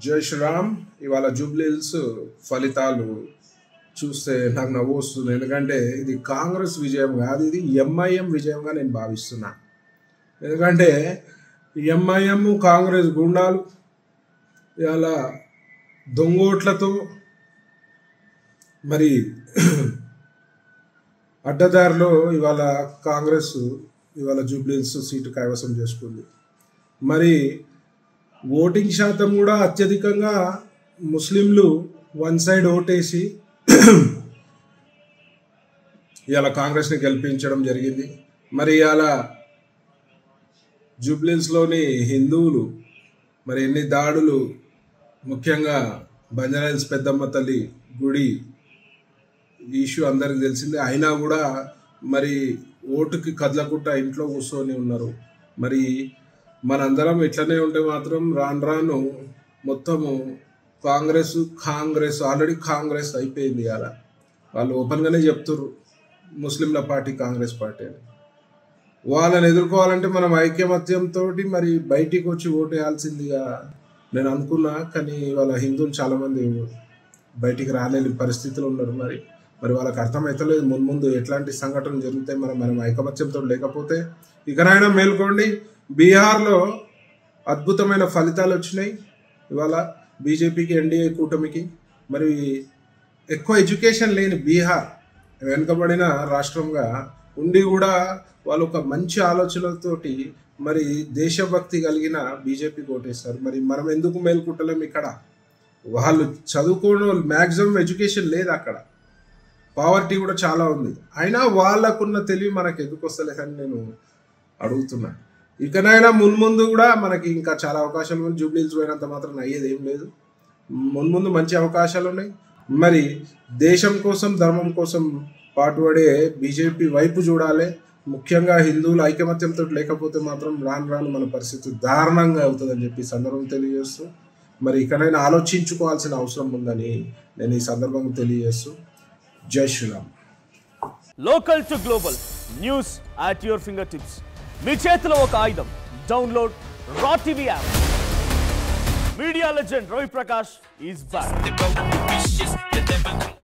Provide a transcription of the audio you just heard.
జై శ్రీరామ్. ఇవాళ జూబ్లీహిల్స్ ఫలితాలు చూస్తే నాకు నవ్వు వస్తుంది. ఎందుకంటే ఇది కాంగ్రెస్ విజయం కాదు, ఇది ఎంఐఎం విజయంగా నేను భావిస్తున్నా. ఎందుకంటే ఎంఐఎం కాంగ్రెస్ గుండాలు ఇవాళ దొంగోట్లతో మరి అడ్డదారిలో ఇవాళ కాంగ్రెస్ ఇవాళ జూబ్లీహిల్స్ సీటు కైవసం చేసుకుంది. మరి ఓటింగ్ శాతం కూడా అత్యధికంగా ముస్లింలు వన్ సైడ్ ఓటేసి ఇవాళ కాంగ్రెస్ని గెలిపించడం జరిగింది. మరి ఇవాళ జూబ్లీహిల్స్లోని హిందువులు మరి ఎన్ని దాడులు, ముఖ్యంగా బంజారాహిల్స్ పెద్దమ్మ తల్లి గుడి ఇష్యూ అందరికి తెలిసిందే. అయినా కూడా మరి ఓటుకి కదలకుండా ఇంట్లో కూర్చొని ఉన్నారు. మరి మనందరం ఇట్లనే ఉంటే మాత్రం రాను రాను మొత్తము కాంగ్రెస్ ఆల్రెడీ కాంగ్రెస్ అయిపోయింది. అలా వాళ్ళు ఓపెన్గానే చెప్తుర్రు ముస్లింల పార్టీ కాంగ్రెస్ పార్టీ అని. వాళ్ళని ఎదుర్కోవాలంటే మనం ఐకమత్యంతో మరి బయటికి వచ్చి ఓటు వేయాల్సిందిగా నేను అనుకున్నా. కానీ వాళ్ళ హిందువులు చాలామంది బయటికి రాలేని పరిస్థితులు ఉన్నారు. మరి వాళ్ళకి అర్థమవుతలేదు ముందు ఎట్లాంటి సంఘటనలు జరుగుతాయి. మనం ఐకమత్యంతో లేకపోతే ఇకనైనా మేల్కోండి. బీహార్లో అద్భుతమైన ఫలితాలు వచ్చినాయి ఇవాళ బీజేపీకి, ఎన్డీఏ కూటమికి. మరి ఎక్కువ ఎడ్యుకేషన్ లేని బీహార్ వెనుకబడిన రాష్ట్రంగా ఉండి కూడా వాళ్ళు ఒక మంచి ఆలోచనలతోటి మరి దేశభక్తి కలిగిన బీజేపీకి ఓటేస్తారు. మరి మనం ఎందుకు మేల్కుంటలేము? ఇక్కడ వాళ్ళు చదువుకోవడం మ్యాక్సిమం ఎడ్యుకేషన్ లేదు, అక్కడ పావర్టీ కూడా చాలా ఉంది. అయినా వాళ్ళకున్న తెలివి మనకు ఎందుకు వస్తలేదని నేను అడుగుతున్నా. ఇకనైనా ముందు కూడా మనకి ఇంకా చాలా అవకాశాలు ఉన్నాయి. జూబ్లీహిల్స్ పోయినంత మాత్రం అయ్యేది ఏం లేదు. ముందు మంచి అవకాశాలు ఉన్నాయి. మరి దేశం కోసం, ధర్మం కోసం పాటుపడే బీజేపీ వైపు చూడాలి. ముఖ్యంగా హిందువులు ఐకమత్యంతో లేకపోతే మాత్రం రాను మన పరిస్థితి దారుణంగా అవుతుందని చెప్పి సందర్భం తెలియజేస్తూ మరి ఇకనైనా ఆలోచించుకోవాల్సిన అవసరం ఉందని నేను ఈ సందర్భంగా తెలియజేస్తూ Jai Sriram. Local to global news at your fingertips. మీ చేతిలో ఒక ఆయుధం. Download R TV app. Media legend Ravi Prakash is back.